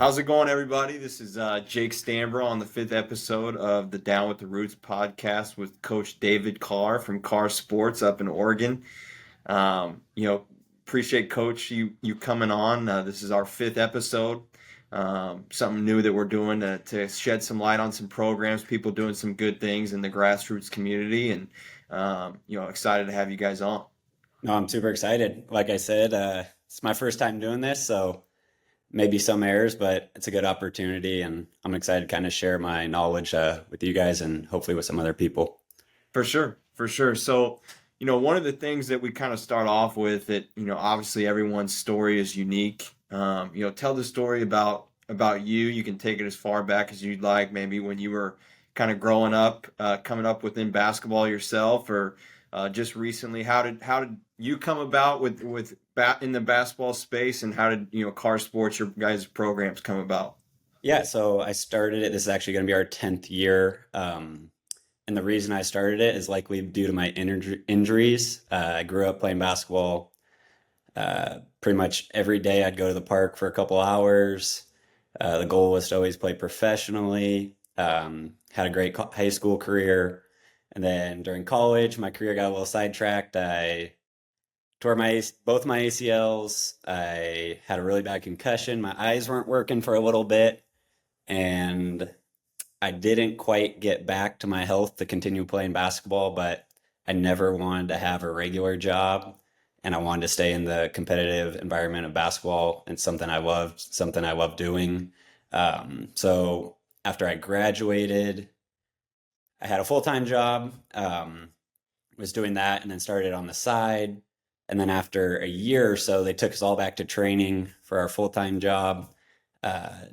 How's it going, everybody? This is Jake Stambro on the fifth episode of the Down with the Roots podcast with Coach David Carr from Carr Sports up in Oregon. Um, you know, Appreciate Coach you coming on. This is our fifth episode. Something new that we're doing to shed some light on some programs, people doing some good things in the grassroots community, and excited to have you guys on. No, I'm super excited. Like I said, it's my first time doing this, so maybe some errors, but it's a good opportunity, and I'm excited to kind of share my knowledge with you guys and hopefully with some other people. For sure, for sure. So, one of the things that we kind of start off with that, obviously everyone's story is unique. Tell the story about you. You can take it as far back as you'd like, maybe when you were kind of growing up, coming up within basketball yourself, or just recently. How did you come about in the basketball space, and how did Carr Sports, your guys' programs, come about? Yeah, so I started it. This is actually going to be our 10th year. And the reason I started it is likely due to my injuries. I grew up playing basketball pretty much every day. I'd go to the park for a couple hours. The goal was to always play professionally. Had a great high school career. And then during college, my career got a little sidetracked. I tore both my ACLs. I had a really bad concussion. My eyes weren't working for a little bit, and I didn't quite get back to my health to continue playing basketball, but I never wanted to have a regular job, and I wanted to stay in the competitive environment of basketball. It's something I loved doing. So after I graduated, I had a full-time job, was doing that, and then started on the side. And then after a year or so, they took us all back to training for our full-time job,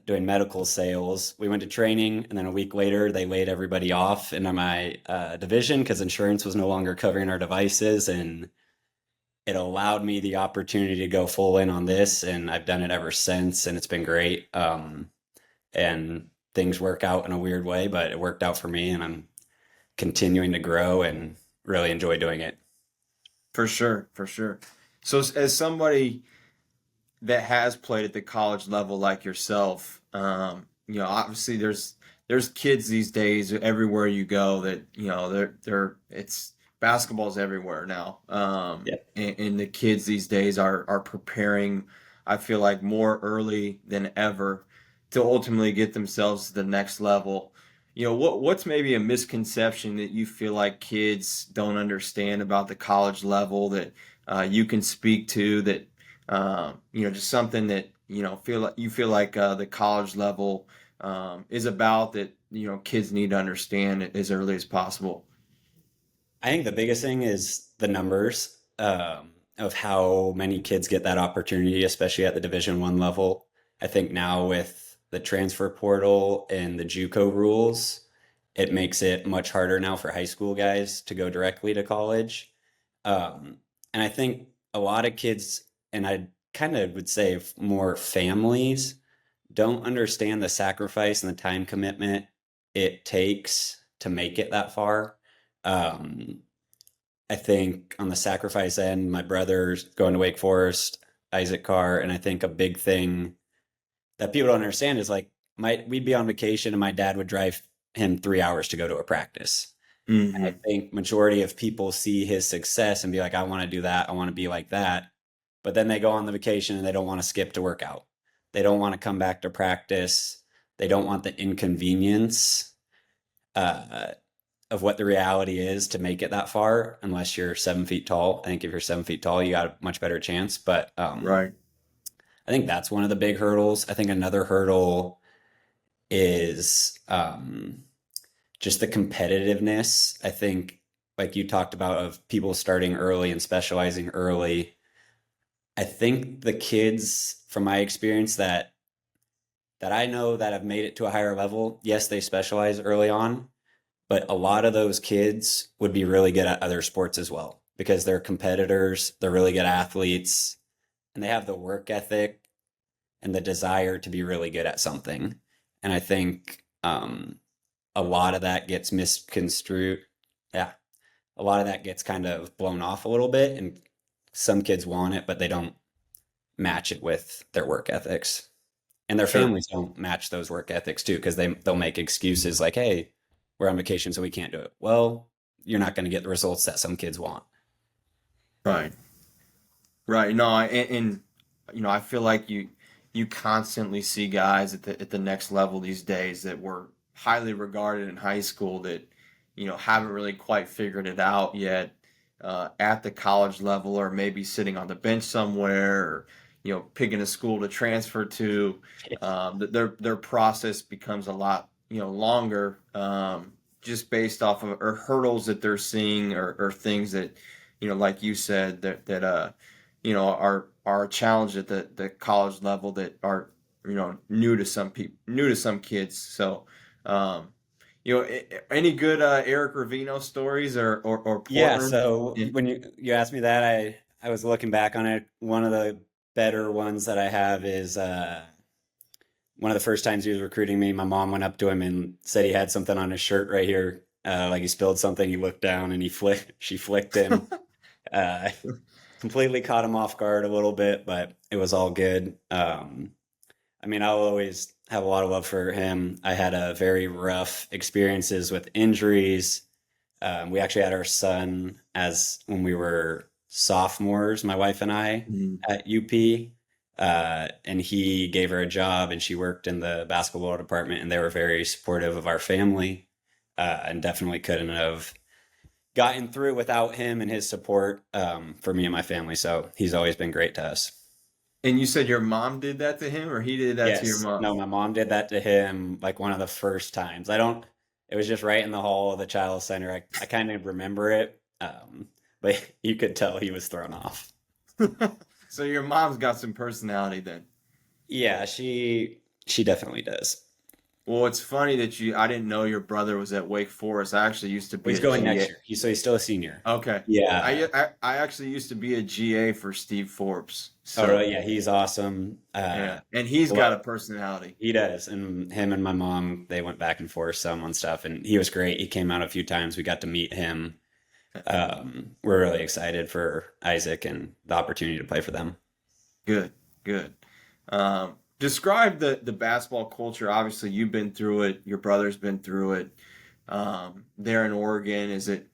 doing medical sales. We went to training, and then a week later, they laid everybody off in my division because insurance was no longer covering our devices. And it allowed me the opportunity to go full in on this, and I've done it ever since, and it's been great. And things work out in a weird way, but it worked out for me, and I'm continuing to grow and really enjoy doing it. For sure, for sure. So, as somebody that has played at the college level like yourself, obviously there's kids these days everywhere you go that they're it's basketball's everywhere now, Yeah. and the kids these days are preparing. I feel like more early than ever to ultimately get themselves to the next level. What's maybe a misconception that you feel like kids don't understand about the college level that you can speak to, that just something that feel like the college level is about, that kids need to understand as early as possible. I think the biggest thing is the numbers of how many kids get that opportunity, especially at the Division 1 level. I think now with the transfer portal and the JUCO rules, it makes it much harder now for high school guys to go directly to college. And I think a lot of kids, and I kind of would say more families, don't understand the sacrifice and the time commitment it takes to make it that far. Um, I think on the sacrifice end, my brother's going to Wake Forest, Isaac Carr, and I think a big thing that people don't understand is like we'd be on vacation and my dad would drive him 3 hours to go to a practice. And I Hmm. think majority of people see his success and be like, I want to do that, I want to be like that. But then they go on the vacation and they don't want to skip to work out. They don't want to come back to practice. They don't want the inconvenience uh, of what the reality is to make it that far, unless you're 7 feet tall. I think if you're 7 feet tall, you got a much better chance. But Right. I think that's one of the big hurdles. I think another hurdle is just the competitiveness. I think, like you talked about, of people starting early and specializing early. I think the kids, from my experience, that I know that have made it to a higher level, yes, they specialize early on, but a lot of those kids would be really good at other sports as well because they're competitors, they're really good athletes, and they have the work ethic and the desire to be really good at something. And I think a lot of that gets misconstrued. Yeah, a lot of that gets kind of blown off a little bit, and some kids want it, but they don't match it with their work ethics. and their Sure. families don't match those work ethics too, because they'll make excuses like, "Hey, we're on vacation, so we can't do it." Well, you're not going to get the results that some kids want. Right. Right. No, and I feel like you constantly see guys at the next level these days that were highly regarded in high school that haven't really quite figured it out yet at the college level, or maybe sitting on the bench somewhere, or picking a school to transfer to. Their process becomes a lot longer, just based off of or hurdles that they're seeing, or things that like you said, that are challenged at the college level, that are new to some people, new to some kids. So um, any good Eric Ravino stories, or Yeah, Portland? so Yeah. when you asked me that, I was looking back on it. One of the better ones that I have is one of the first times he was recruiting me, my mom went up to him and said he had something on his shirt right here, like he spilled something. He looked down and she flicked him. Uh, Completely caught him off guard a little bit, but it was all good. I mean, I'll always have a lot of love for him. I had a very rough experiences with injuries. We actually had our son as when we were sophomores, my wife and I, Mhm. at UP. And he gave her a job and she worked in the basketball department, and they were very supportive of our family, and definitely couldn't have gotten through without him and his support, for me and my family. So he's always been great to us. And you said your mom did that to him, or he did that to your Yes. mom? No, my mom did that to him like one of the first times. I don't, it was just right in the hall of the child center. I kind of remember it. But you could tell he was thrown off. So your mom's got some personality then. Yeah, she definitely does. Well, it's funny that I didn't know your brother was at Wake Forest. I actually used to Well, be he's a going GA. next year. He's still a senior. Okay. Yeah. I actually used to be a GA for Steve Forbes. Oh, So, really? Yeah, he's awesome. yeah. And he's got a Love, personality. he does. And him and my mom, they went back and forth some on stuff, and he was great. He came out a few times. We got to meet him. We're really excited for Isaac and the opportunity to play for them. Good, good. Describe the basketball culture. Obviously, you've been through it. Your brother's been through it. There in Oregon, is it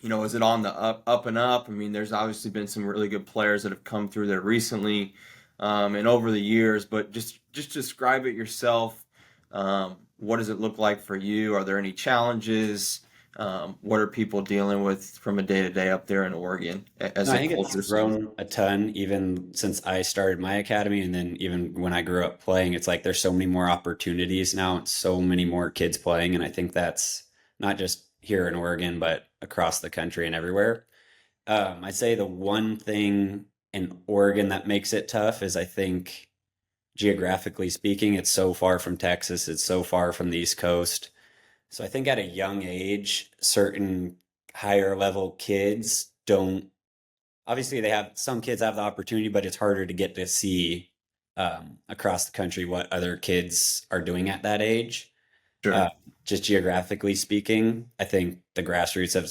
on the up and up? I mean, there's obviously been some really good players that have come through there recently, and over the years. But just describe it yourself. What does it look like for you? Are there any challenges? What are people dealing with from a day to day up there in Oregon No, as I a think it's culture sense? grown a ton even since I started my academy, and then even when I grew up playing, it's like there's so many more opportunities now, and so many more kids playing, and I think that's not just here in Oregon, but across the country and everywhere. I'd say the one thing in Oregon that makes it tough is I think geographically speaking, it's so far from Texas, it's so far from the East Coast. So I think at a young age, certain higher level kids don't, obviously they have, some kids have the opportunity, but it's harder to get to see, across the country what other kids are doing at that age. Uh, Sure. just geographically speaking, I think the grassroots of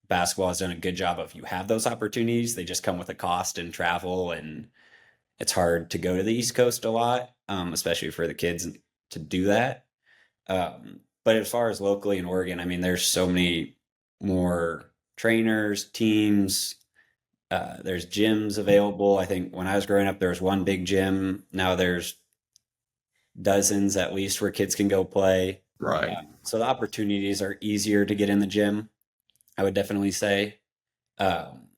basketball has done a good job of, you have those opportunities. They just come with a cost and travel, and it's hard to go to the East Coast a lot, especially for the kids to do that. But as far as locally in Oregon, I mean, there's so many more trainers, teams. There's gyms available. I think when I was growing up, there was one big gym. Now there's dozens at least where kids can go play. Right. So the opportunities are easier to get in the gym, I would definitely say. Um,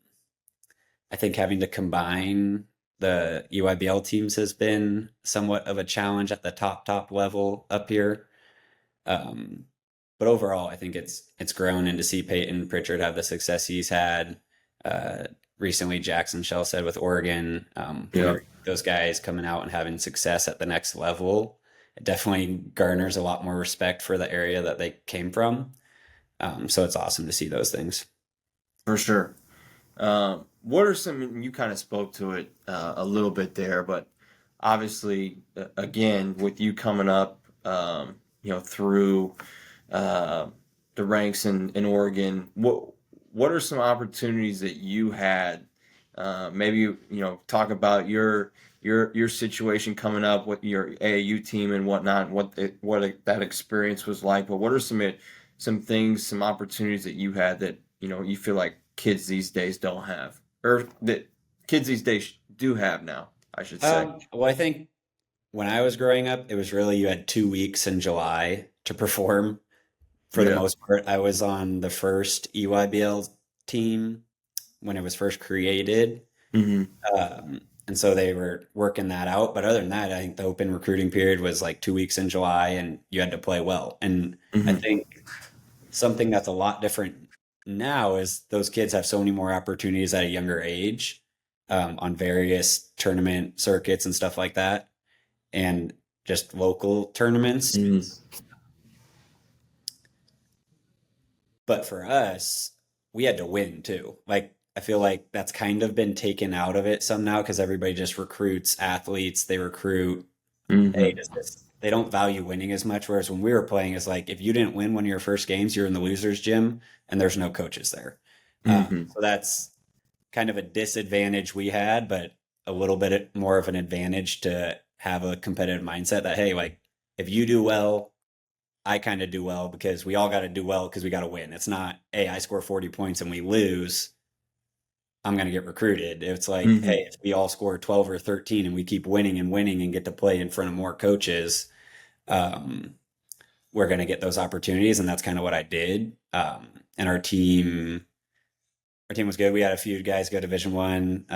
I think having to combine the EYBL teams has been somewhat of a challenge at the top level up here. Um, but overall, I think it's grown, and to see Peyton Pritchard have the success he's had. Uh, Recently, Jackson Shell said with Oregon, Yeah. those guys coming out and having success at the next level, it definitely garners a lot more respect for the area that they came from. So it's awesome to see those things. For sure. What are some, you kind of spoke to it a little bit there, but obviously, again, with you coming up, through uh, the ranks in Oregon, what are some opportunities that you had Maybe talk about your situation coming up with your AAU team and whatnot, and that experience was like. But what are some things, some opportunities that you had that you feel like kids these days don't have, or that kids these days do have now, I should say. Well, I think when I was growing up, it was really you had 2 weeks in July to perform. For the Yeah. most part, I was on the first EYBL team when it was first created. Hmm. And so they were working that out. But other than that, I think the open recruiting period was like 2 weeks in July and you had to play well. And I Hmm. think something that's a lot different now is those kids have so many more opportunities at a younger age, on various tournament circuits and stuff like that, and just local tournaments. Hmm. But for us, we had to win too. Like, I feel like that's kind of been taken out of it some now because everybody just recruits athletes. They recruit, hey, Hmm. does this? They don't value winning as much. Whereas when we were playing, it's like if you didn't win one of your first games, you're in the losers' gym and there's no coaches there. Hmm. So that's kind of a disadvantage we had, but a little bit more of an advantage to have a competitive mindset that, hey, like if you do well, I kind of do well because we all got to do well because we got to win. It's not, hey, I score 40 points and we lose, I'm going to get recruited. It's like, Hmm. hey, if we all score 12 or 13 and we keep winning and winning and get to play in front of more coaches, um, we're going to get those opportunities. And that's kind of what I did. And our team was good. We had a few guys go Division 1.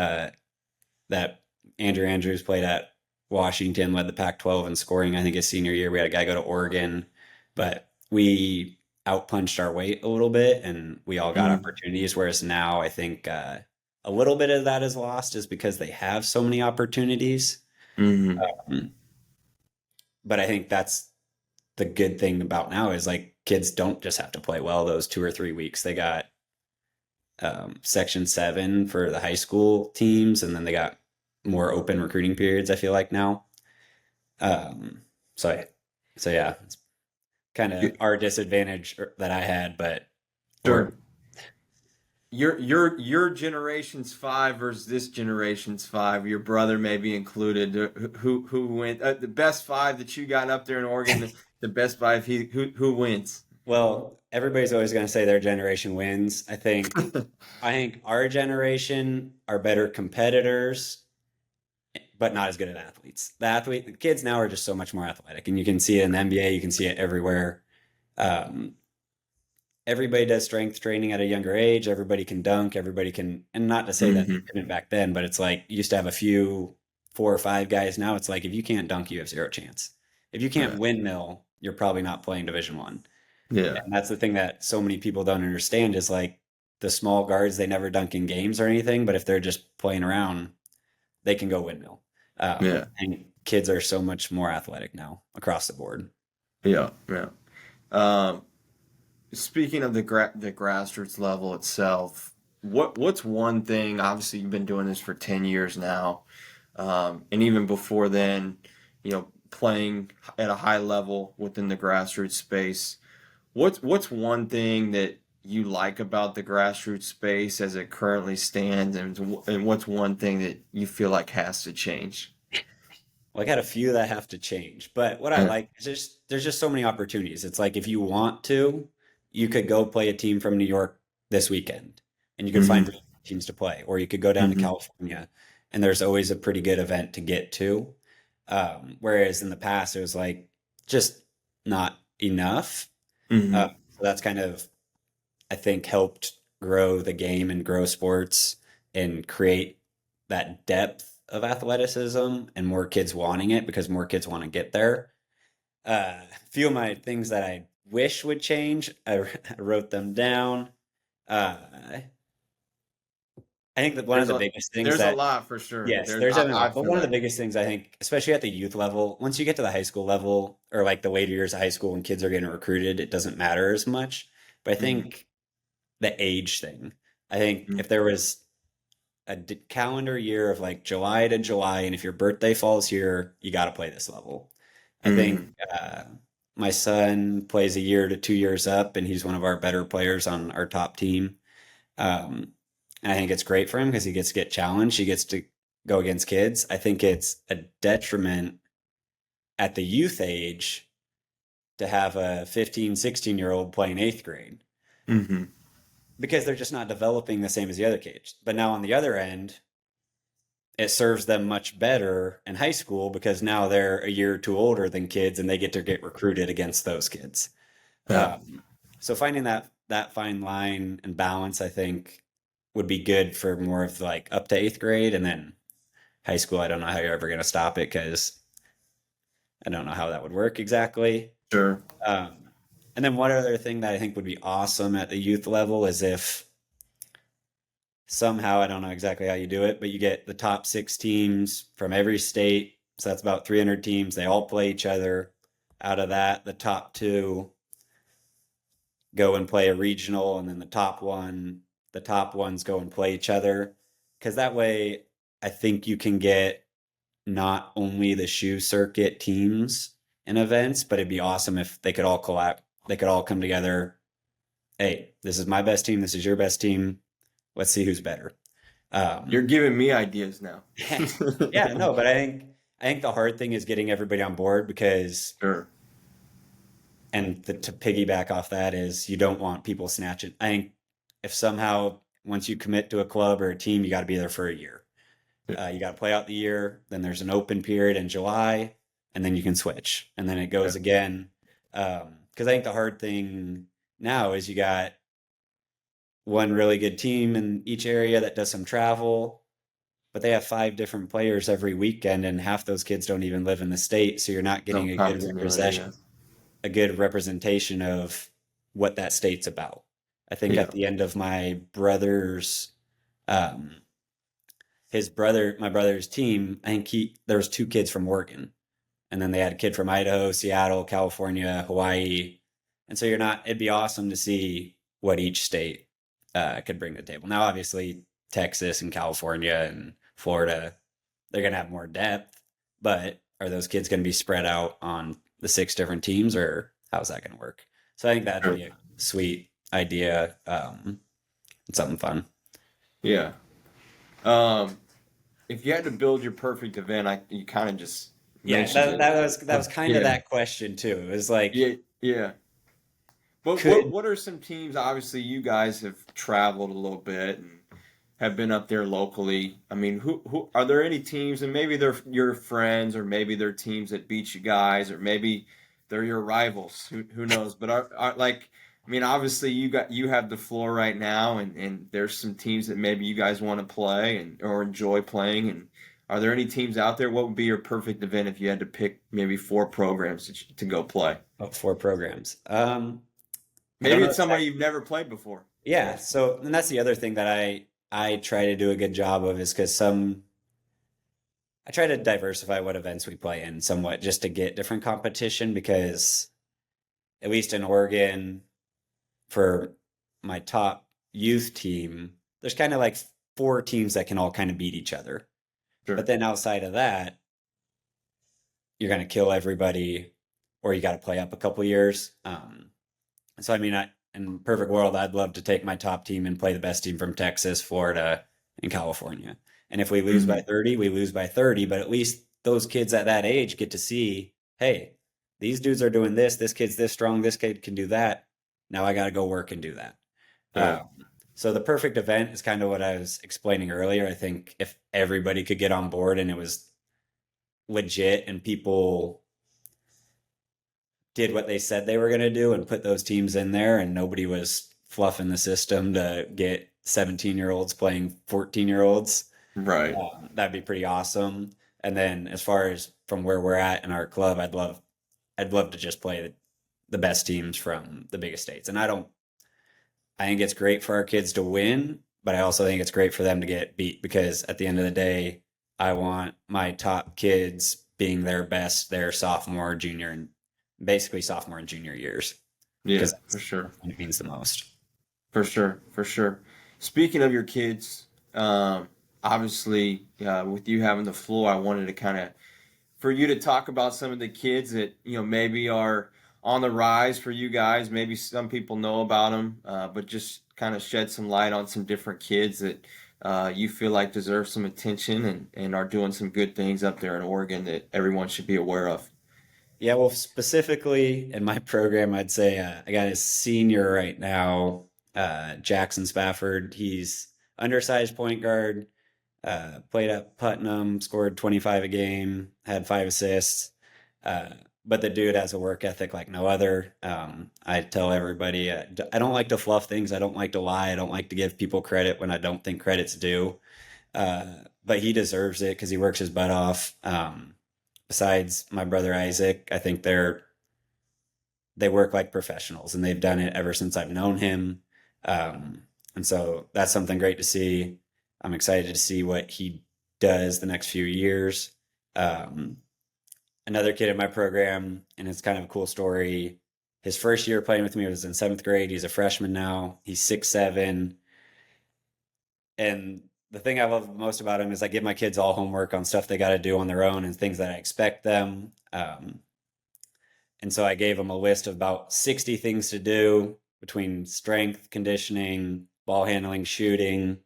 That Andrew Andrews played at Washington, led the Pac-12 in scoring. I think his senior year, we had a guy go to Oregon, but we outpunched our weight a little bit, and we all got Hmm. opportunities. Whereas now, I think a little bit of that is lost, is because they have so many opportunities. Hmm. Um, but I think that's the good thing about now is like kids don't just have to play well those 2 or 3 weeks. They got Section 7 for the high school teams, and then they got more open recruiting periods, I feel like now. Um, so, so yeah, it's kind of our disadvantage that I had, but or Sure. Your generation's five versus this generation's five. Your brother may be included. Who went the best five that you got up there in Oregon? The best five. Who wins? well, everybody's always going to say their generation wins. I think our generation are better competitors, but not as good at athletes. The kids now are just so much more athletic, and you can see it in the NBA. You can see it everywhere. Um, Everybody does strength training at a younger age. Everybody can dunk. Everybody can, and not to say that they Hmm. couldn't back then, but it's like you used to have a few 4 or 5 guys. Now it's like if you can't dunk, you have zero chance. If you can't Yeah. windmill, you're probably not playing Division 1. Yeah. And that's the thing that so many people don't understand is like the small guards, they never dunk in games or anything, but if they're just playing around, they can go windmill. Yeah. And kids are so much more athletic now across the board. Yeah. Yeah. Um, Speaking of the grassroots level itself, what's one thing? Obviously, you've been doing this for 10 years now, and even before then, playing at a high level within the grassroots space. What's one thing that you like about the grassroots space as it currently stands, and what's one thing that you feel like has to change? Well, I got a few that have to change, but what I Uh, like is just there's just so many opportunities. It's like if you want to, you could go play a team from New York this weekend, and you could find mhm. really good teams to play, or you could go down to Mhm. California, and there's always a pretty good event to get to. Whereas in the past, it was like just not enough. Mhm. So that's kind of, I think, helped grow the game and grow sports and create that depth of athleticism and more kids wanting it because more kids want to get there. A few of my things that I wish would change, I wrote them down. Uh, I think that one of There's the a biggest things there's a that, lot for sure. yes, there's definitely a I lot, but feel one of the like. biggest things I think, especially at the youth level, once you get to the high school level or like the later years of high school when kids are getting recruited, it doesn't matter as much. But I Mhm. think the age thing, I think Mhm. if there was a calendar year of like July to July, and if your birthday falls here, you got to play this level. I think Mhm. my son plays a year to 2 years up, and he's one of our better players on our top team. Um, and I think it's great for him because he gets to get challenged. He gets to go against kids. I think it's a detriment at the youth age to have a 15, 16-year-old playing eighth grade Mm-hmm. because they're just not developing the same as the other kids. But now on the other end, it serves them much better in high school because now they're a year or two older than kids and they get to get recruited against those kids. Yeah. So finding that fine line and balance, I think, would be good for more of like up to eighth grade, and then high school. I don't know how you're ever going to stop it because I don't know how that would work exactly. Sure. Um, and then one other thing that I think would be awesome at the youth level is if somehow, I don't know exactly how you do it, but you get the top six teams from every state. So that's about 300 teams. They all play each other. Out of that, the top two go and play a regional, and then the top ones go and play each other. Because that way, I think you can get not only the shoe circuit teams and events, but it'd be awesome if they could all collab. They could all come together. Hey, this is my best team. This is your best team. Let's see who's better. You're giving me ideas now. Yeah, no, but I think the hard thing is getting everybody on board because, Sure. to piggyback off that is you don't want people snatching. I think if somehow once you commit to a club or a team, you got to be there for a year. Yeah. You got to play out the year. Then there's an open period in July, and then you can switch, and then it goes Yeah. again. Because I think the hard thing now is you got one really good team in each area that does some travel, but they have five different players every weekend, and half those kids don't even live in the state, so you're not No getting continuity. Yeah. a good representation of what that state's about. I think Yeah. at the end of my brother's um my brother's team, I think there was two kids from Oregon, and then they had a kid from Idaho, Seattle, California, Hawaii. And so it'd be awesome to see what each state could bring to the table. Now, obviously, Texas and California and Florida, they're going to have more depth, but are those kids going to be spread out on the six different teams, or how's that going to work? So I think that'd Sure. be a sweet idea, something fun. Yeah. Um, if you had to build your perfect event, you kind of just Yeah, mentioned it. that was kind of Yeah. that question too. It was like, Yeah. Yeah. But what could what are some teams? Obviously, you guys have traveled a little bit and have been up there locally. I mean, who are there any teams, and maybe they're your friends, or maybe they're teams that beat you guys, or maybe they're your rivals. Who knows? But are like, I mean, obviously you have the floor right now, and there's some teams that maybe you guys want to play and or enjoy playing. And are there any teams out there? What would be your perfect event if you had to pick maybe four programs to go play? four programs. I don't Maybe know it's somebody exactly. you've never played before. Yeah, so and that's the other thing that I try to do a good job of is because I try to diversify what events we play in somewhat just to get different competition because at least in Oregon for my top youth team, there's kind of like four teams that can all kind of beat each other. But Sure. then outside of that, you're going to kill everybody or you got to play up a couple years. So I mean, in perfect world, I'd love to take my top team and play the best team from Texas, Florida, and California. And if we lose by Hmm. 30, we lose by 30. But at least those kids at that age get to see, hey, these dudes are doing this. This kid's this strong. This kid can do that. Now I got to go work and do that. Yeah. So the perfect event is kind of what I was explaining earlier. I think if everybody could get on board and it was legit and people did what they said they were going to do and put those teams in there and nobody was fluffing the system to get 17-year-olds playing 14-year-olds, Right. that'd be pretty awesome. And then as far as from where we're at in our club, I'd love to just play the best teams from the biggest states. And I think it's great for our kids to win, but I also think it's great for them to get beat because at the end of the day, I want my top kids being their best their sophomore, junior, and basically sophomore and junior years Yeah, because for sure. when it means the most. For sure. For sure. Speaking of your kids, obviously, with you having the floor, I wanted to kind of for you to talk about some of the kids that maybe are on the rise for you guys? Maybe some people know about them, but just kind of shed some light on some different kids that you feel like deserve some attention and are doing some good things up there in Oregon that everyone should be aware of. Yeah, well, specifically in my program, I'd say I got a senior right now, Jackson Spafford. He's undersized point guard, played at Putnam, scored 25 a game, had 5 assists. Uh, but the dude has a work ethic like no other. I tell everybody, I don't like to fluff things. I don't like to lie. I don't like to give people credit when I don't think credit's due. Uh, but he deserves it because he works his butt off. Besides my brother Isaac, I think they work like professionals, and they've done it ever since I've known him. Um, and so that's something great to see. I'm excited to see what he does the next few years. Um, Another kid in my program, and it's kind of a cool story. His first year playing with me was in seventh grade. He's a freshman now. He's 6'7". And the thing I love most about him is I give my kids all homework on stuff they got to do on their own and things that I expect them. And so I gave them a list of about 60 things to do between strength, conditioning, ball handling, shooting.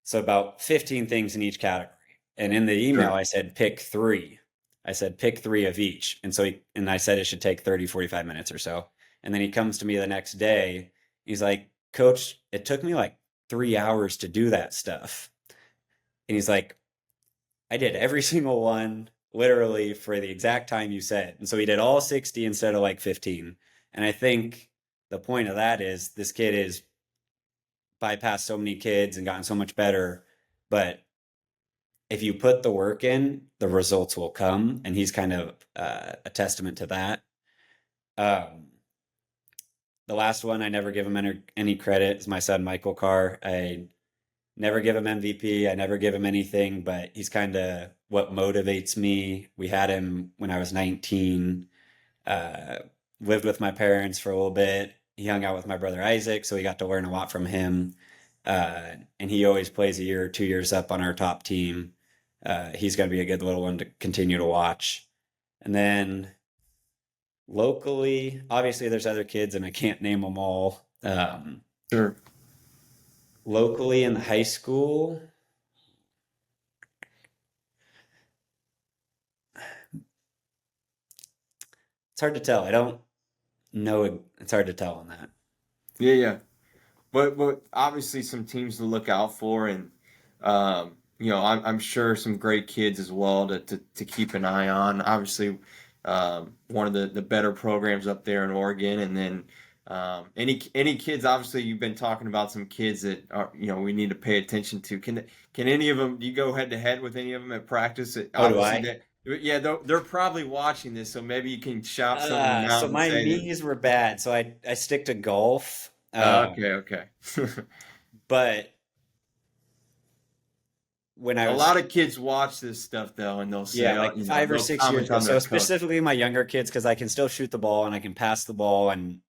So about 15 things in each category. And in the email, Sure. I said, pick three. I said, pick three of each. And I said it should take 30, 45 minutes or so. And then he comes to me the next day. He's like, Coach, it took me like 3 hours to do that stuff. And he's like, I did every single one literally for the exact time you said. And so he did all 60 instead of like 15. And I think the point of that is this kid has bypassed so many kids and gotten so much better. But if you put the work in, the results will come. And he's kind of a testament to that. Um, the last one, I never give him any credit, is my son, Michael Carr. I never give him MVP. I never give him anything, but he's kind of what motivates me. We had him when I was 19, uh, lived with my parents for a little bit. He hung out with my brother Isaac, so he got to learn a lot from him. And he always plays a year or 2 years up on our top team. He's going to be a good little one to continue to watch. And then locally, obviously, there's other kids, and I can't name them all. Sure. Locally in the high school, it's hard to tell. I don't know. It's hard to tell on that. Yeah, yeah. But obviously some teams to look out for, and I'm sure some great kids as well to keep an eye on. Obviously, one of the better programs up there in Oregon, and then any kids. Obviously, you've been talking about some kids that are we need to pay attention to. Can any of them? Do you go head to head with any of them at practice? Oh, do Obviously, I? yeah, they're probably watching this, so maybe you can shout some of them So out and my say that. knees were bad, so I stick to golf. Okay, okay. But when I A was lot of kids watch this stuff though, and they'll yeah, say, oh, like 5 or 6 years comment ago. on So their coach. specifically my younger kids, because I can still shoot the ball and I can pass the ball and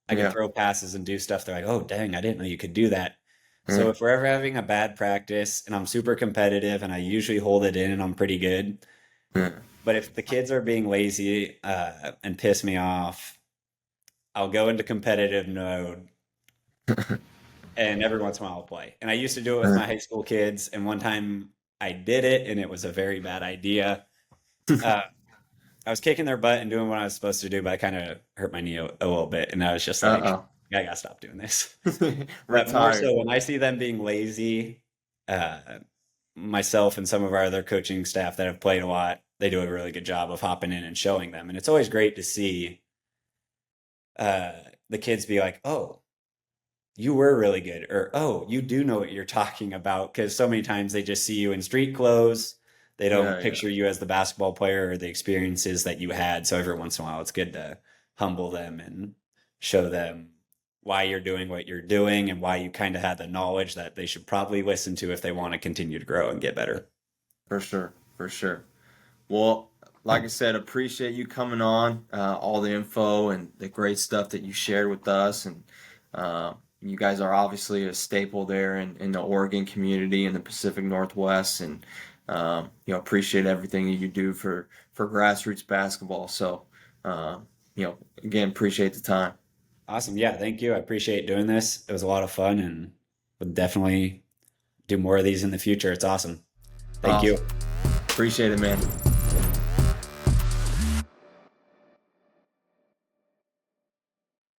I can Yeah, throw passes and do stuff. They're like, oh dang, I didn't know you could do that. So yeah, if we're ever having a bad practice and I'm super competitive and I usually hold it in and I'm pretty good, yeah. but if the kids are being lazy and piss me off, I'll go into competitive mode and every once in a while I'll play. And I used to do it with my high school kids, and one time I did it and it was a very bad idea. Uh, I was kicking their butt and doing what I was supposed to do, but I kind of hurt my knee a little bit, and I was just like, Uh-oh. I gotta stop doing this. But more Retired. so when I see them being lazy, uh, myself and some of our other coaching staff that have played a lot, they do a really good job of hopping in and showing them. And it's always great to see uh, the kids be like, oh, you were really good, or oh, you do know what you're talking about. Because so many times they just see you in street clothes. They don't Yeah, yeah, picture you as the basketball player or the experiences that you had. So every once in a while, it's good to humble them and show them why you're doing what you're doing and why you kind of had the knowledge that they should probably listen to if they want to continue to grow and get better. for sure, for sure. Well, like I said, appreciate you coming on, all the info and the great stuff that you shared with us, and you guys are obviously a staple there in the Oregon community in the Pacific Northwest, and appreciate everything that you do for grassroots basketball. So, again, appreciate the time. Awesome. Yeah, thank you. I appreciate doing this. It was a lot of fun and would definitely do more of these in the future. It's awesome. Thank you. Awesome. Appreciate it, man.